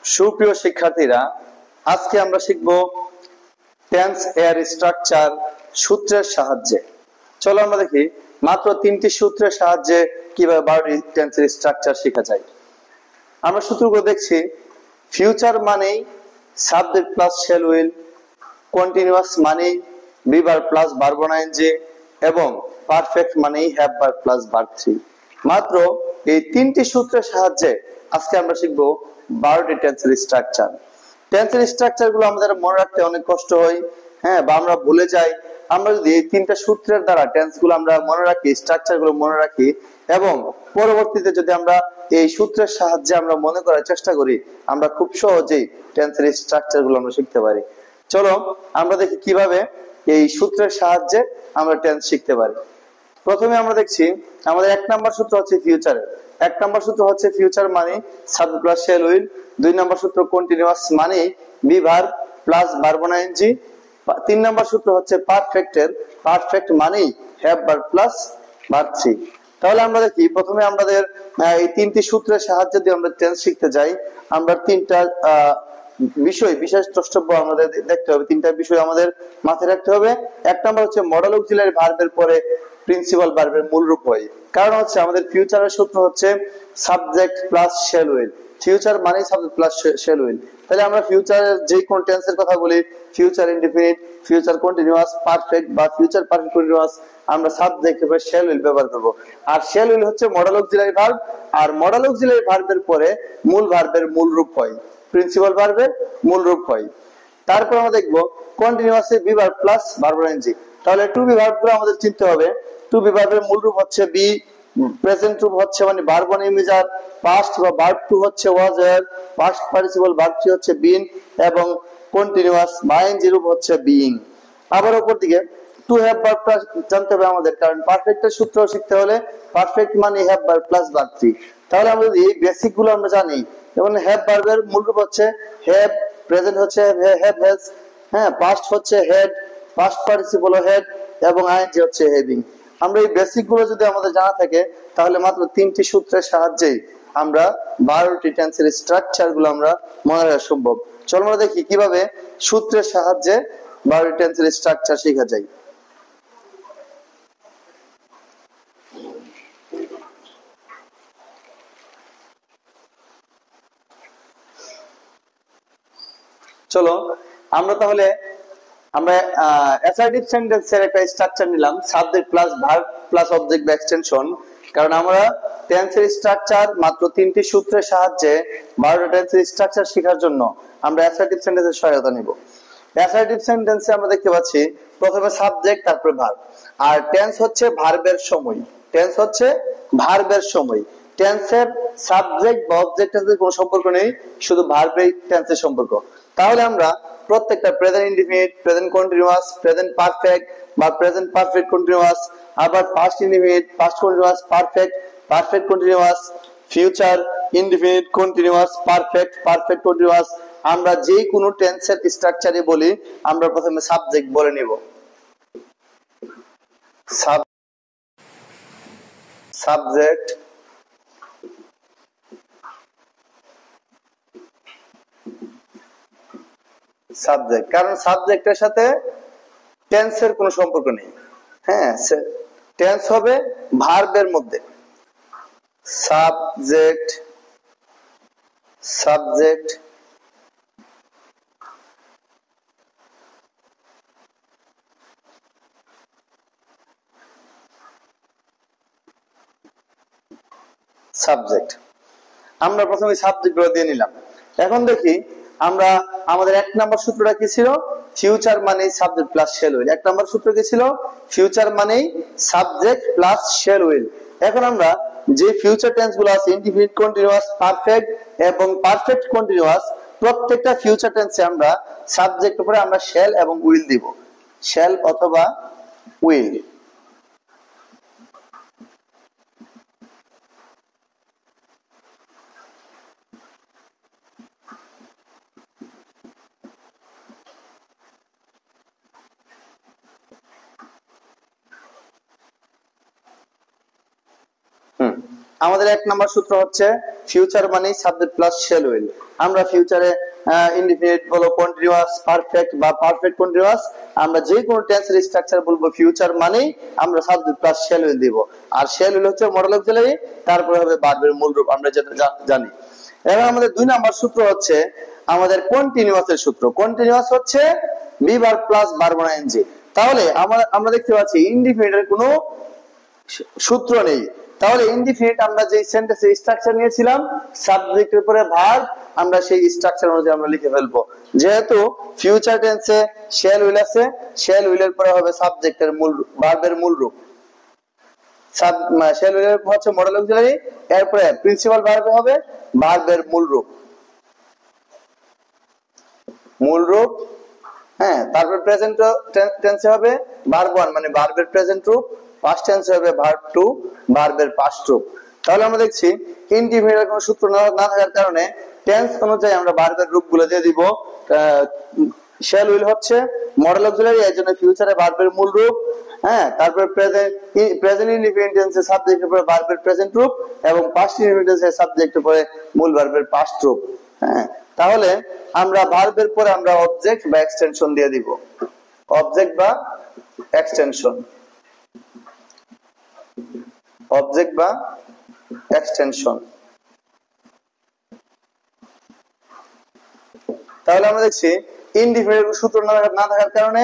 সুপ্রিয় শিক্ষার্থীরা, আজকে আমরা শিখব টেন্স এর স্ট্রাকচার সূত্রের সাহায্যে। চলো আমরা দেখি মাত্র 3টি সূত্রের সাহায্যে কিভাবে 12টি টেন্সের স্ট্রাকচার শেখা যায়। আমরা সূত্রগুলো দেখছি। ফিউচার মানেই subject plus shall will, continuous মানেই be verb plus verb on ING এবং পারফেক্ট মানেই হ্যাভ ভার্ব প্লাস ভার্ব 3। মাত্র এই 3টি সূত্রের সাহায্যে আজকে আমরা শিখব 12টি টেন্সের স্ট্রাকচার। টেন্সের স্ট্রাকচার গুলো আমাদের মনে রাখতে অনেক কষ্ট হয়, হ্যাঁ, বা আমরা ভুলে যাই। আমরা যদি এই 3টা সূত্রের দ্বারা টেন্স গুলো আমরা মনে রাখি, স্ট্রাকচার গুলো মনে রাখি এবং পরবর্তীতে যদি আমরা এই সূত্রের সাহায্যে আমরা মনে করার চেষ্টা করি, আমরা খুব সহজেই টেন্সের স্ট্রাকচার গুলো আমরা শিখতে পারি। চলো আমরা দেখি কিভাবে এই সূত্রের সাহায্যে আমরা টেন্স শিখতে পারি। প্রথমে আমরা দেখছি আমাদের 1 নাম্বার সূত্র হচ্ছে ফিউচারের। 1 নাম্বার সূত্র হচ্ছে ফিউচার মানে subject plus shall will. 2 number সূত্র কন্টিনিউয়াস মানে be verb plus verb on ING. 3 number সূত্র হচ্ছে পারফেক্টের, পারফেক্ট মানেই হ্যাভ ভার্ব প্লাস ভার্ব 3। তাহলে আমরা দেখি প্রথমে আমাদের এই 3টি সূত্রের সাহায্যে দিয়ে আমরা টেন্স শিখতে যাই। আমরা 3টা বিষয়, বিশেষ দ্রষ্টব্য আমাদের দেখতে হবে। 3টা বিষয় আমাদের মাথায় রাখতে হবে। 1 নাম্বার হচ্ছে মডেল অক্সিলারি ভার্বের পরে প্রিন্সিপাল ভার্বের মূল রূপ হয়। কারণ হচ্ছে আমাদের ফিউচারের সূত্র হচ্ছে subject plus shall will. Future মানে সাবজেক্ট প্লাস শ্যাল উইল। তাহলে আমরা ফিউচারের যে কোন টেন্সের কথা বলি, future indefinite, future continuous, perfect বা ফিউচার পারফেক্ট কন্টিনিউয়াস, আমরা সাবজেক্ট হিসেবে শ্যাল উইল ব্যবহার করব। আর শ্যাল উইল হচ্ছে মডেল অক্সিলারি ভার্ব, আর মডেল অক্সিলারি ভার্বের পরে মূল ভার্বের মূল রূপ হয়, প্রিন্সিপাল ভার্বের মূল রূপ হয়। তারপর আমরা দেখব কন্টিনিউয়াসে be verb plus verb on ING. তাহলে টু বি ভার্বগুলো আমাদের চিনতে হবে। টু বি ভার্বের মূল রূপ হচ্ছে বি, প্রেজেন্ট রূপ হচ্ছে মানে ভার্ব অন ইমিজার, পাস্ট বা ভার্ব টু হচ্ছে was wire, past participle verb three হচ্ছে বিন এবং কন্টিনিউয়াস বা আইএনজি রূপ হচ্ছে বিইং। আবার উপর দিকে টু হ্যাভ ভার্ব প্লাস জানতে হবে আমাদের, কারণ পারফেক্টের সূত্র শিখতে হলে পারফেক্ট মানে have verb plus verb three. তাহলে আমরা যদি এই বেসিক গুলো আমরা জানি, যেমন হ্যাভ ভার্বের মূল রূপ হচ্ছে হ্যাভ, প্রেজেন্ট হচ্ছে হ্যাভ হ্যাজ, হ্যাঁ, পাস্ট হচ্ছে হ্যাড, পাস্ট পার্টিসিপল হ্যাড এবং আইএনজি হচ্ছে হ্যাভিং। আমরা এই বেসিক গুলো যদি আমাদের জানা থাকে, তাহলে মাত্র 3টি সূত্রের সাহায্যে আমরা 12টি টেন্সের স্ট্রাকচার গুলো আমরা মনে রাখা সম্ভব। চলো আমরা দেখি কিভাবে সূত্রের সাহায্যে 12টি টেন্সের স্ট্রাকচার শেখা যায়। চলো আমরা তাহলে আমরা অ্যাসার্টিভ সেন্টেন্সের একটা স্ট্রাকচার নিলাম, subject plus verb plus object বা এক্সটেনশন। কারণ আমরা টেন্সের স্ট্রাকচার মাত্র 3টি সূত্রের সাহায্যে 12টা টেন্সের স্ট্রাকচার শেখার জন্য আমরা অ্যাসার্টিভ সেন্টেন্সের সহায়তা নিব। অ্যাসার্টিভ সেন্টেন্সে আমরা দেখতে পাচ্ছি প্রথমে সাবজেক্ট, তারপরে ভার্ব। আর টেন্স হচ্ছে ভার্বের সময়, টেন্স হচ্ছে ভার্বের সময়। টেন্সের সাবজেক্ট বা অবজেক্টের সাথে কোনো সম্পর্ক নেই, শুধু ভার্বের টেন্সের সম্পর্ক। তাহলে আমরা প্রত্যেকটা present indefinite, present continuous, present perfect বা প্রেজেন্ট পারফেক্ট কন্টিনিউয়াস, আবার past indefinite, past continuous, perfect, perfect continuous, future indefinite, continuous, perfect, perfect continuous, আমরা যে কোনো টেন্সের স্ট্রাকচারে বলি, আমরা প্রথমে সাবজেক্ট বলে নিব। সাবজেক্ট, সাবজেক্ট, কারণ সাবজেক্টের সাথে টেন্সের কোনো সম্পর্ক নেই। হ্যাঁ, টেন্স হবে ভার্বের মধ্যে। Subject, subject, subject. আমরা প্রথমে সাবজেক্ট গুলো দিয়ে নিলাম। এখন দেখি আমরা আমাদের 1 নাম্বার সূত্রটা কি ছিল, ফিউচার মানে subject plus shall will. 1 number সূত্র কি ছিল, ফিউচার মানে সাবজেক্ট প্লাস শ্যাল উইল। এখন আমরা যে ফিউচার টেন্স গুলো আছে, ইনডিফিনিট, কন্টিনিউয়াস, পারফেক্ট এবং পারফেক্ট কন্টিনিউয়াস, প্রত্যেকটা ফিউচার টেন্সে আমরা সাবজেক্ট উপরে আমরা শ্যাল এবং উইল দিব, শ্যাল অথবা উইল। আমাদের 1 নাম্বার সূত্র হচ্ছে ফিউচার মানেই সাবজেক্ট প্লাস শ্যাল উইল। আমরা ফিউচারে ইনডিফিনিট বলো, কন্টিনিউয়াস, পারফেক্ট বা পারফেক্ট কন্টিনিউয়াস, আমরা যে কোনো টেন্সের স্ট্রাকচার বলবো ফিউচার মানেই আমরা সাবজেক্ট প্লাস শ্যাল উইল দিব। আর শ্যাল উইল হচ্ছে মডেল অক্সিলারি, তারপরে হবে ভার্বের মূল রূপ, আমরা যেটা জানি। এবার আমাদের 2 নাম্বার সূত্র হচ্ছে আমাদের কন্টিনিউয়াসের সূত্র। কন্টিনিউয়াস হচ্ছে be verb plus verb ING. তাহলে আমরা দেখতে পাচ্ছি ইনডিফিনিটের কোনো সূত্র নেই। তাহলে ইনডিফিনিট আমরা যে সেন্টেন্সের স্ট্রাকচার নিয়েছিলাম সাবজেক্টের পরে ভার্ব, আমরা সেই স্ট্রাকচার অনুযায়ী আমরা লিখে ফেলবো। যেহেতু ফিউচার টেন্সে শ্যাল উইল আছে, শ্যাল উইলের পরে হবে সাবজেক্টের মূল ভার্বের মূল রূপ, শ্যাল উইলের হচ্ছে মডেল অক্সিলারি, এরপরে প্রিন্সিপাল ভার্বে হবে ভার্বের মূল রূপ, মূল রূপ। হ্যাঁ, তারপর প্রেজেন্ট টেন্সে হবে ভার্ব 1 মানে ভার্বের প্রেজেন্ট রূপ, পাস্ট টেন্সে হবে ভার্ব 2 ভার্বের পাস্ট রূপ। তাহলে আমরা দেখছি ইনডিফিনিটের কোনো সূত্র না থাকার কারণে টেন্স অনুযায়ী আমরা ভার্বের রূপগুলো দিয়ে দিব। শ্যাল উইল হচ্ছে মডেল অক্সিলারি, এর জন্য ফিউচারে ভার্বের মূল রূপ। হ্যাঁ, তারপর প্রেজেন্ট ইনডিফিনিট টেন্সে সাবজেক্টের পরে ভার্বের প্রেজেন্ট রূপ এবং পাস্ট ইনডিফিনিট টেন্সে সাবজেক্টের পরে মূল ভার্বের পাস্ট রূপ। হ্যাঁ, তাহলে আমরা ভার্বের পরে আমরা অবজেক্ট বা এক্সটেনশন দিয়ে দিব, অবজেক্ট বা এক্সটেনশন, অবজেক্ট বা এক্সটেনশন। তাহলে আমরা দেখছি ইনডিফিনিট সূত্র না থাকার কারণে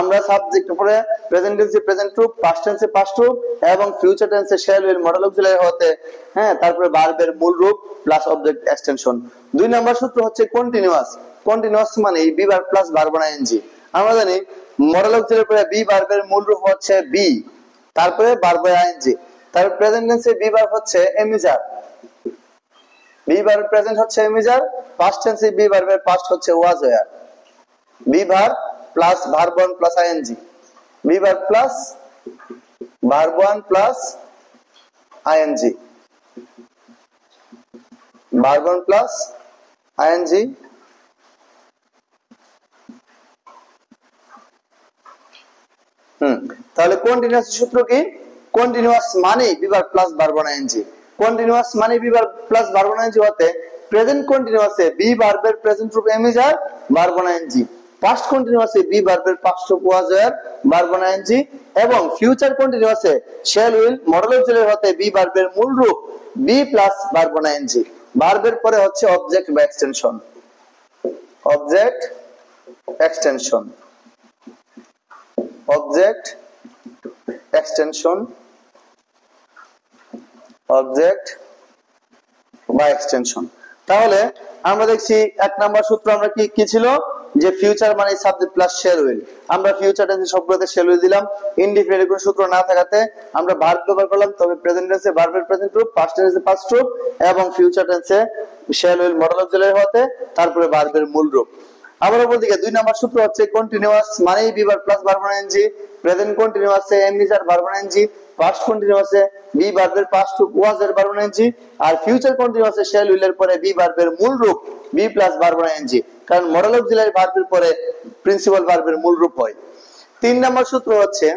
আমরা সাবজেক্ট উপরে প্রেজেন্ট টেন্সে প্রেজেন্ট রূপ, পাস্ট টেন্সে পাস্ট রূপ এবং ফিউচার টেন্সে শ্যাল উইল মডেল অক্সিলারি হতে, হ্যাঁ, তারপরে ভার্বের মূল রূপ প্লাস অবজেক্ট এক্সটেনশন। 2 নাম্বার সূত্র হচ্ছে কন্টিনিউয়াস। কন্টিনিউয়াস মানে be verb plus verb ING. আমরা জানি মডেল অক্সিলারির পরে বি ভার্বের মূল রূপ হচ্ছে বি, তারপরে ভার্ব আইএনজি। তারপর প্রেজেন্ট টেন্সে বি ভার্ব হচ্ছে এমিজার, বি ভার্ব প্রেজেন্ট হচ্ছে এমিজার, পাস্ট টেন্সে বি ভার্বের পাস্ট হচ্ছে was were. Be verb plus verb 1 plus ING, be verb plus verb 1 plus ING, verb 1 plus ING. তাহলে continuous সূত্র কি? কন্টিনিউয়াস মানে be verb plus verb 1 ING. Continuous মানে be verb plus verb 1 ING হতে present কন্টিনিউয়াসে be ভার্বের present রূপ am is are verb 1 ING, past কন্টিনিউয়াসে বি ভার্বের পাস্ট রূপ ওয়াজ ওয়্যার ভার্ব 1 আইএনজি এবং ফিউচার কন্টিনিউয়াসে শ্যাল উইল মডেল অক্সিলারি হতে বি ভার্বের মূল রূপ বি প্লাস ভার্ব 1 আইএনজি। ভার্বের পরে হচ্ছে অবজেক্ট বা extension, object extension, object extension, object বা এক্সটেনশন। তাহলে আমরা দেখছি 1 নাম্বার সূত্র আমরা কি ছিল যে ফিউচার মানে সাবজেক্ট প্লাস শ্যাল উইল। আমরা ফিউচার টেন্সে সবগুলোতে শ্যাল উইল দিলাম। ইনডিফিনিটের কোনো সূত্র না থাকাতে আমরা ভার্ব ব্যবহার করলাম, তবে প্রেজেন্ট টেন্সে ভার্বের প্রেজেন্ট রূপ, পাস্ট টেন্সে পাস্ট রূপ এবং ফিউচার টেন্সে শ্যাল উইল মডেল অক্সিলারি হতে তারপরে ভার্বের মূল রূপ। আবার অপরদিকে 2 নাম্বার সূত্র হচ্ছে কন্টিনিউয়াস মানেই be verb plus verb 1 ING, present কন্টিনিউয়াসে এমিজার ভার্ব 1 আইএনজি, পাস্ট কন্টিনিউয়াসে বি ভার্বের পাস্ট রূপ ওয়াজ এর ভার্ব 1 আইএনজি আর ফিউচার কন্টিনিউয়াসে শ্যাল উইলের পরে বি ভার্বের মূল রূপ বি প্লাস ভার্ব 1 আইএনজি, কারণ মডেল অক্সিলারি ভার্বের পরে প্রিন্সিপাল ভার্বের মূল রূপ হয়। 3 নাম্বার সূত্র হচ্ছে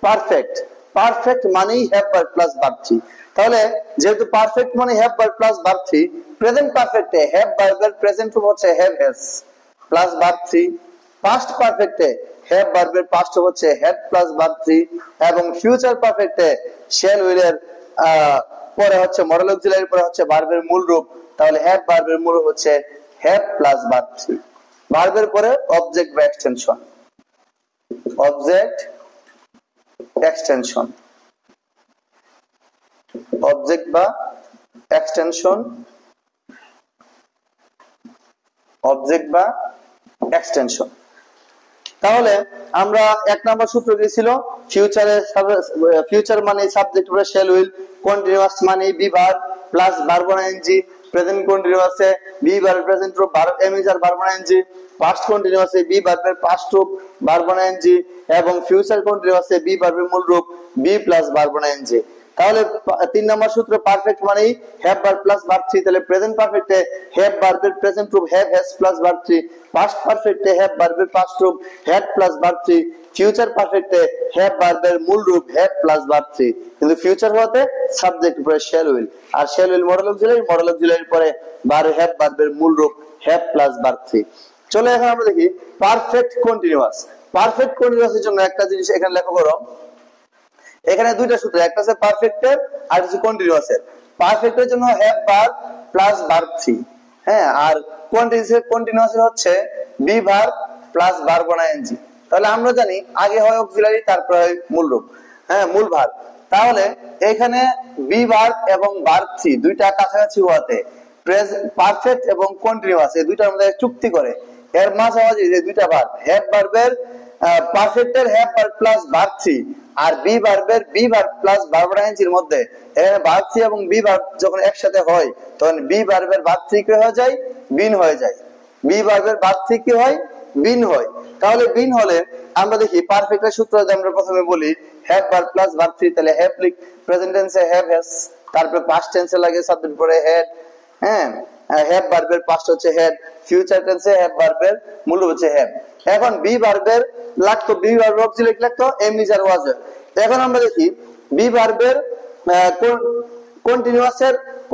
পারফেক্ট। পারফেক্ট মানেই হ্যাভ ভার্ব প্লাস ভার্ব 3। তাহলে যেহেতু পারফেক্ট মানে have verb plus verb 3, present পারফেক্টে হ্যাভ ভার্বের প্রেজেন্ট রূপ হচ্ছে have has plus verb 3, past পারফেক্টে হ্যাভ ভার্বের পাস্ট হচ্ছে হ্যাড প্লাস ভার্ব 3 এবং ফিউচার পারফেক্টে শ্যাল উইলের পরে হচ্ছে মডেল অক্সিলারির পরে হচ্ছে ভার্বের মূল রূপ। তাহলে হ্যাভ ভার্বের মূল রূপ হচ্ছে হ্যাভ প্লাস ভার্ব 3। ভার্বের পরে অবজেক্ট বা এক্সটেনশন, অবজেক্ট এক্সটেনশন, অবজেক্ট বা এক্সটেনশন, অবজেক্ট বা এক্সটেনশন। তাহলে আমরা 1 নাম্বার সূত্র কি ছিল? ফিউচার মানে সাবজেক্ট উপরে শ্যাল উইল, কন্টিনিউয়াস মানে be verb plus verb 1 ING, present কন্টিনিউয়াসে বি ভার্ব প্রেজেন্ট রূপ verb am is are verb 1 ING, past কন্টিনিউয়াসে বি ভার্বের পাস্ট রূপ ভার্ব 1 আইএনজি এবং ফিউচার কন্টিনিউয়াসে বি ভার্বের মূল রূপ বি প্লাস ভার্ব 1 আইএনজি। তাহলে 3 নম্বর সূত্র পারফেক্ট মানে হ্যাভ ভার্ব প্লাস ভার্ব 3, তাহলে প্রেজেন্ট পারফেক্টে হ্যাভ ভার্বের প্রেজেন্ট রূপ have has plus verb 3, past পারফেক্টে হ্যাভ ভার্বের পাস্ট রূপ হ্যাড প্লাস ভার্ব 3, ফিউচার পারফেক্টে হ্যাভ ভার্বের মূল রূপ হ্যাড প্লাস ভার্ব 3, কিন্তু ফিউচার হতে সাবজেক্ট পরে শ্যাল উইল, আর শ্যাল উইল মডেল অক্সিলারি পরে হ্যাভ ভার্বের মূল রূপ হ্যাভ প্লাস ভার্ব 3। চলো এখন আমরা দেখি পারফেক্ট কন্টিনিউয়াস। পারফেক্ট কন্টিনিউয়াসের জন্য একটা জিনিস এখানে লক্ষ্য করো, এখানে দুইটা সূত্র, একটা আছে পারফেক্টের আর হচ্ছে কন্টিনিউয়াসের। পারফেক্টের জন্য হ্যাভ ভার্ব প্লাস ভার্ব 3, হ্যাঁ, আর কন্টিনিউয়াসের হচ্ছে be verb plus verb ING. তাহলে আমরা জানি আগে হয় অক্সিলারি তারপর হয় মূল রূপ, হ্যাঁ, মূল ভার্ব। তাহলে এখানে বি ভার্ব এবং ভার্ব 3 দুইটা কাছাকাছি হওয়াতে পারফেক্ট এবং কন্টিনিউয়াস এই দুইটার মধ্যে চুক্তি করে এর মাঝামাঝি যে দুইটা ভার্ব, হ্যাভ ভার্বের পারফেক্টের হ্যাভ ভার্ব প্লাস ভার্ব 3 আর বি ভার্বের বি ভার্ব প্লাস ভার্ব আইএনজির মধ্যে এখানে ভার্ব 3 এবং বি ভার্ব যখন একসাথে হয় তখন বি ভার্বের ভার্ব 3 কি হয়ে যায়, বিন হয়ে যায়। বি ভার্বের ভার্ব 3 কি হয়, বিন হয়। তাহলে বিন হলে আমরা দেখি পারফেক্টের সূত্র যদি আমরা প্রথমে বলি হ্যাভ ভার্ব প্লাস ভার্ব 3, তাহলে হ্যাভ লিখ প্রেজেন্ট টেন্সে হ্যাভ হ্যাজ, তারপর পাস্ট টেন্সে লাগে সাবজেক্ট পরে হ্যাড, হ্যাঁ, হ্যাভ ভার্বের পাস্ট হচ্ছে হ্যাড, ফিউচার টেন্সে হ্যাভ ভার্বের মূল হচ্ছে হ্যাভ। এখন বি ভার্বের লাগতো বি ভার্ব অক্সিলারি লাগতো এম ইজ আর ওয়াজ। এখন আমরা দেখি বি ভার্বের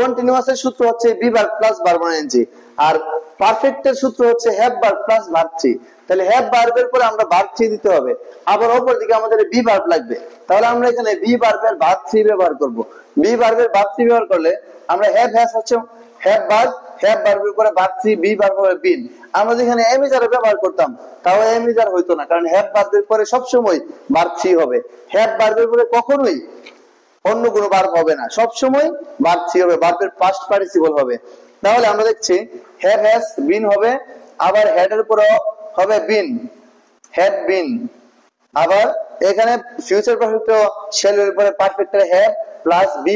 কন্টিনিউয়াসের সূত্র হচ্ছে be verb plus verb ING, আর পারফেক্টের সূত্র হচ্ছে হ্যাভ ভার্ব প্লাস ভার্ব 3। তাহলে হ্যাভ ভার্বের পরে আমরা ভার্ব 3 দিতে হবে, আবার অপর দিকে আমাদের বি ভার্ব লাগবে। তাহলে আমরা এখানে বি ভার্বের ভার্ব 3 ব্যবহার করব। বি ভার্বের ভার্ব 3 ব্যবহার করলে আমরা হ্যাভ হ্যাজ হচ্ছে হ্যাভ ভার্বের পরে ভার্ব 3, বি ভার্ব হবে বিন। আমরা যেখানে এম ইজ আর ব্যবহার করতাম তাও এম ইজ আর হইতো না, কারণ হ্যাভ ভার্বের পরে সব সময় ভার্ব 3 হবে। হ্যাভ ভার্বের পরে কখনোই অন্য কোনো ভার্ব হবে না, সব সময় ভার্ব 3 হবে, ভার্বের পাস্ট পার্টিসিপল হবে। তাহলে আমরা দেখছি হ্যাভ হ্যাজ বিন হবে, আবার হেড এর পরে হবে বিন, হ্যাড বিন। আবার এখানে ফিউচার পারফেক্ট শ্যাল এর পরে পারফেক্টের হ্যাভ প্লাস বি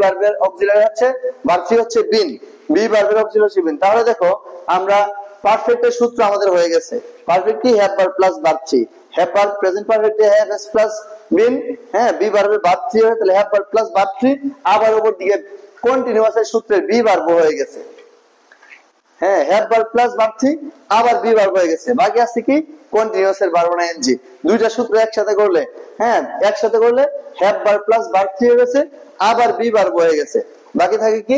ভার্বের অক্সিলারি হচ্ছে ভার্ব 3 হচ্ছে বিন, বি ভার্বের অক্সিলারি হচ্ছে বিন। তাহলে দেখো আমরা পারফেক্টের সূত্র আমাদের হয়ে গেছে, পারফেক্ট কি have verb plus verb 3, have verb present পারফেক্টে হ্যাভ হ্যাজ প্লাস বিন, হ্যাঁ, বি ভার্বের ভার্ব 3 হয়, তাহলে হ্যাভ ভার্ব প্লাস ভার্ব 3। আবার উপর দিকে কন্টিনিউয়াসের সূত্রের বি ভার্ব হয়ে গেছে, হ্যাঁ, হ্যাভ ভার্ব প্লাস ভার্ব 3 আবার বি ভার্ব হয়ে গেছে। বাকি আছে কি কন্টিনিউয়াসের ভার্ব আইএনজি। দুইটা সূত্র একসাথে করলে, হ্যাঁ, একসাথে করলে হ্যাভ ভার্ব প্লাস ভার্ব 3 হয়ে গেছে, আবার বি ভার্ব হয়ে গেছে। বাকি থাকে কি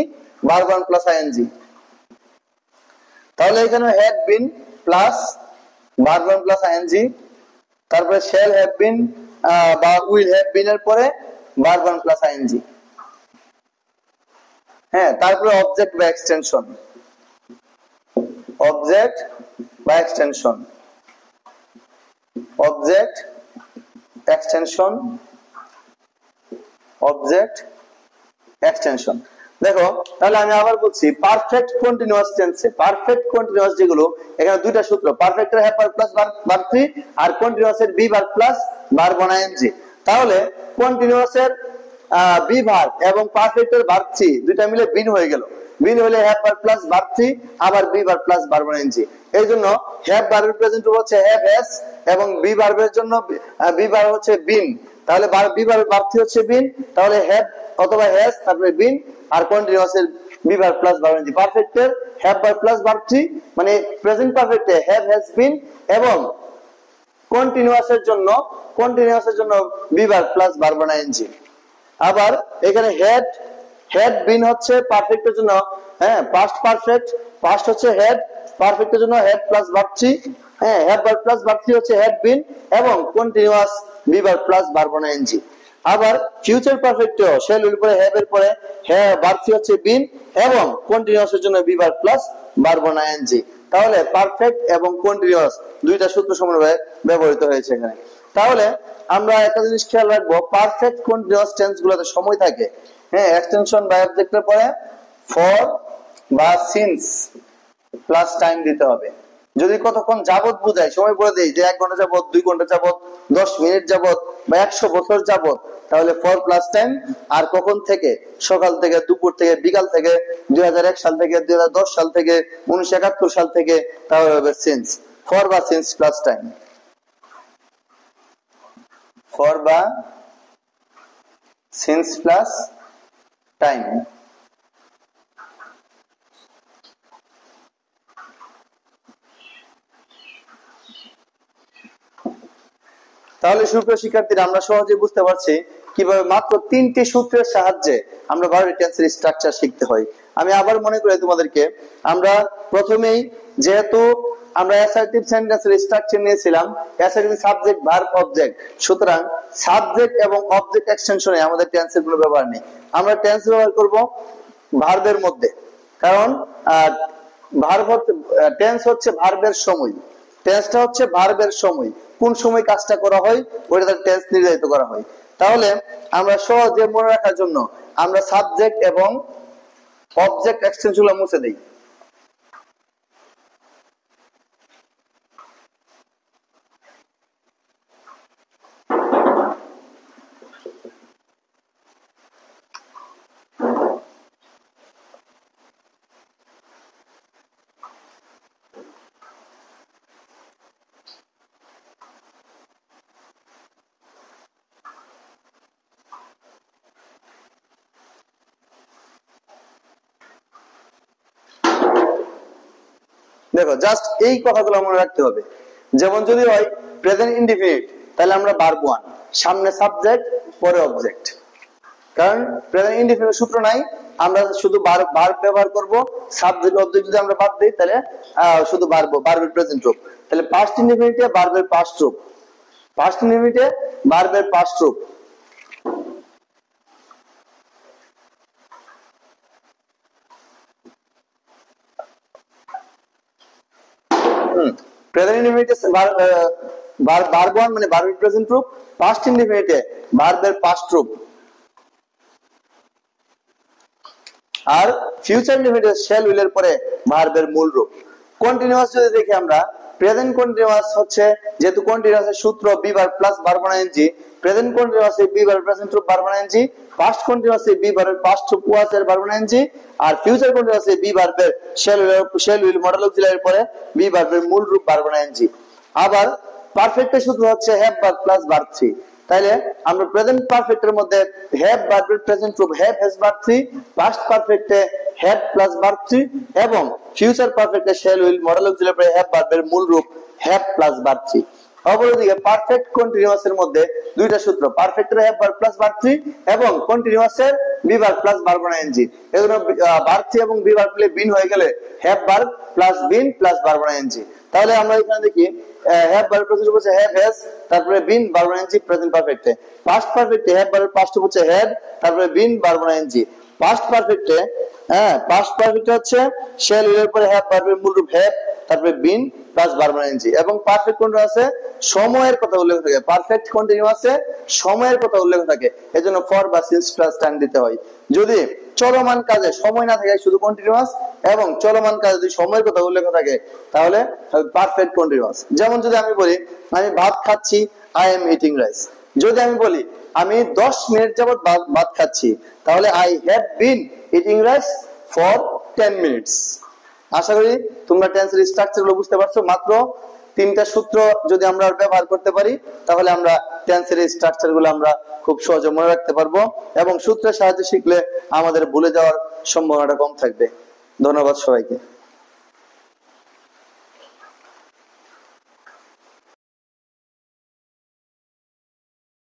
ভার্ব 1 প্লাস আইএনজি। তাহলে এখানে had been plus verb 1 plus ING, তারপরে শ্যাল হ্যাভ বিন বা উইল হ্যাভ বিন এর পরে ভার্ব 1 প্লাস আইএনজি, হ্যাঁ, তারপরে অবজেক্ট বা এক্সটেনশন, অবজেক্ট বা extension, object extension, object extension. দেখো তাহলে আমি আবার বলছি পারফেক্ট কন্টিনিউয়াস টেন্সে পারফেক্ট কন্টিনিউয়াস যেগুলো এখানে দুইটা সূত্র, পারফেক্টের হ্যাভ ভার্ব প্লাস ভার্ব 3 আর কন্টিনিউয়াসের be verb plus verb ING. তাহলে কন্টিনিউয়াসের বি ভার্ব এবং পারফেক্টের ভার্ব 3 দুইটা মিলে বিন হয়ে গেল। বিন হলে হ্যাভ ভার্ব প্লাস ভার্ব 3 আবার be verb plus verb ING. এইজন্য হ্যাভ ভার্বের প্রেজেন্ট রূপ হচ্ছে হ্যাভ হ্যাজ এবং বি ভার্বের জন্য বি ভার্ব হচ্ছে বিন, তাহলে বি ভার্বের ভার্ব 3 হচ্ছে বিন, তাহলে হ্যাভ অথবা হ্যাজ তারপরে বিন, আর কন্টিনিউয়াসের be verb plus verb ING. পারফেক্টের হ্যাভ ভার্ব প্লাস ভার্ব 3 মানে প্রেজেন্ট পারফেক্টে হ্যাভ হ্যাজ বিন, এবং কন্টিনিউয়াসের জন্য be verb plus verb ING. আবার এখানে হেড বিন হচ্ছে পারফেক্টের জন্য, হ্যাঁ, পাস্ট পারফেক্ট, পাস্ট হচ্ছে হেড, পারফেক্টের জন্য হেড প্লাস ভার্ব 3, হ্যাঁ, হ্যাভ ভার্ব প্লাস ভার্ব 3 হচ্ছে হেড বিন, এবং continuous be verb plus verb ING. আবার ফিউচার পারফেক্টে শ্যাল উইল পরে হ্যাভ এর পরে ভার্ব 3 হচ্ছে বিন এবং কন্টিনিউয়াসের জন্য be verb plus verb ING. তাহলে পারফেক্ট এবং কন্টিনিউয়াস দুইটা সূত্র সমানভাবে ব্যবহৃত হয়েছে এখানে। তাহলে আমরা একটা জিনিস খেয়াল রাখবো, পারফেক্ট কন্টিনিউয়াস টেন্স গুলোতে সময় থাকে, হ্যাঁ, এক্সটেনশন বা অবজেক্টের পরে ফর বা সিন্স প্লাস টাইম দিতে হবে। যদি কতক্ষণ যাবত বোঝায় সময় বলে দেই যে 1 ঘন্টা যাবত, 2 ঘন্টা যাবত, 10 মিনিট যাবত বা 100 বছর যাবত, তাহলে ফর প্লাস টাইম। আর কখন থেকে, সকাল থেকে, দুপুর থেকে, বিকাল থেকে, 2001 সাল থেকে, 2010 সাল থেকে, 1971 সাল থেকে, তাহলে হবে সিন্স, ফর বা সিন্স প্লাস টাইম, ফর বা সিন্স প্লাস টাইম। তাহলে সুপ্রিয় শিক্ষার্থীরা আমরা সহজে বুঝতে পারছি কিভাবে মাত্র 3টি সূত্রের সাহায্যে আমরা ভার্ব টেন্সের স্ট্রাকচার শিখতে হয়। আমি আবার মনে করি তোমাদেরকে, আমরা প্রথমেই যেহেতু আমরা অ্যাসার্টিভ সেন্টেন্সের স্ট্রাকচার নিয়েছিলাম অ্যাসার্টিভ সাবজেক্ট ভার্ব অবজেক্ট, সুতরাং সাবজেক্ট এবং অবজেক্ট এক্সটেনশনে আমাদের টেন্সের কোনো ব্যবহার নেই। আমরা টেন্স ব্যবহার করব ভার্বের মধ্যে, কারণ ভার্ব টেন্স হচ্ছে ভার্বের সময়, টেন্সটা হচ্ছে ভার্বের সময়, কোন সময় কাজটা করা হয় ওইটা তার টেন্স নির্ধারিত করা হয়। তাহলে আমরা সহজে মনে রাখার জন্য আমরা সাবজেক্ট এবং অবজেক্ট এক্সটেনশনগুলো মুছে দেই। দেখো জাস্ট এই কথাগুলো মনে রাখতে হবে। যেমন যদি হয় প্রেজেন্ট ইনডিফিনিট, তাহলে আমরা ভার্ব ওয়ান, সামনে সাবজেক্ট পরে অবজেক্ট, কারণ প্রেজেন্ট ইনডিফিনিট সূত্র নাই, আমরা শুধু ভার্ব ব্যবহার করব। সাবজেক্ট অবজেক্ট যদি আমরা বাদ দেই তাহলে শুধু ভার্বের প্রেজেন্ট রূপ। তাহলে পাস্ট ইনডিফিনিটে ভার্বের পাস্ট রূপ, পাস্ট ইনডিফিনিটে ভার্বের পাস্ট রূপ। প্রেজেন্ট ইনডিফিনিটে ভার্ব ওয়ান মানে ভার্বের প্রেজেন্ট রূপ, পাস্ট ইনডিফিনিটে ভার্বের পাস্ট রূপ, আর ফিউচার ইনডিফিনিটে শ্যাল উইল এর পরে ভার্বের মূল রূপ। কন্টিনিউয়াস যদি দেখি আমরা, প্রেজেন্ট কন্টিনিউয়াস হচ্ছে যেহেতু কন্টিনিউয়াস এর সূত্র be verb plus verb ING, present continuous এ বি ভার্ব প্রেজেন্ট রূপ ভার্ব আইএনজি, পাস্ট কন্টিনিউয়াস এ বি ভার্বের পাস্ট রূপ ওয়াজ এর ভার্ব আইএনজি, আর ফিউচার কন্টিনিউয়াস এ বি ভার্বের শ্যাল উইল মডেল অক্সিলারি পরে বি ভার্বের মূল রূপ ভার্ব আইএনজি। আবার পারফেক্টের সূত্র হচ্ছে have verb plus verb three. তাইলে আমরা প্রেজেন্ট পারফেক্টের মধ্যে হ্যাভ ভার্বের প্রেজেন্ট রূপ have has verb three, past পারফেক্টে had plus verb three, এবং ফিউচার পারফেক্টে শ্যাল উইল মডেল অক্সিলারি পরে হ্যাভ ভার্বের মূল রূপ হ্যাভ প্লাস ভার্ব থ্রি। অপরদিকে পারফেক্ট কন্টিনিউয়াস এর মধ্যে দুইটা সূত্র, পারফেক্টের have verb plus verb three এবং কন্টিনিউয়াস এর be verb plus verb ING. এগুলো ভার্ব থ্রি এবং বি ভার্ব প্লে বিন হয়ে গেলে have verb plus been plus verb ING. তাহলে আমরা এখানে দেখি হ্যাভ ভার্ব প্রেজেন্ট হচ্ছে হ্যাভ হ্যাজ, তারপরে বিন ভার্ব আইএনজি প্রেজেন্ট পারফেক্টে। পাস্ট পারফেক্টে হ্যাভ ভার্বের পাস্ট হচ্ছে হ্যাড, তারপরে বিন ভার্ব আইএনজি। পাস্ট পারফেক্টে পাস্ট পারফেক্ট হচ্ছে শ্যাল উইল এর পরে হ্যাভ ভার্বের মূল রূপ হ্যাভ, তারপরে বিন প্লাস ভার্ব আইএনজি। এবং পারফেক্ট কন্টিনিউয়াসে সময়ের কথা উল্লেখ থাকে, পারফেক্ট কন্টিনিউয়াসে সময়ের কথা উল্লেখ থাকে, এজন্য ফর বা সিন্স প্লাস টাইম দিতে হয়। যদি চলমান কাজে সময় না থাকে শুধু কন্টিনিউয়াস, এবং চলমান কাজে যদি সময়ের কথা উল্লেখ থাকে তাহলে পারফেক্ট কন্টিনিউয়াস। যেমন যদি আমি বলি আমি ভাত খাচ্ছি, আই এম ইটিং রাইস। যদি আমি বলি আমি 10 মিনিট যাবত ভাত খাচ্ছি, তাহলে I have been eating rice for 10 minutes. আশা করি তোমরা টেন্সের স্ট্রাকচার গুলো বুঝতে পারছো। মাত্র 3টা সূত্র যদি আমরা ব্যবহার করতে পারি তাহলে আমরা টেন্সের স্ট্রাকচার গুলো আমরা খুব সহজে মনে রাখতে পারবো, এবং সূত্রের সাহায্যে শিখলে আমাদের ভুলে যাওয়ার সম্ভাবনাটা কম থাকবে। ধন্যবাদ সবাইকে।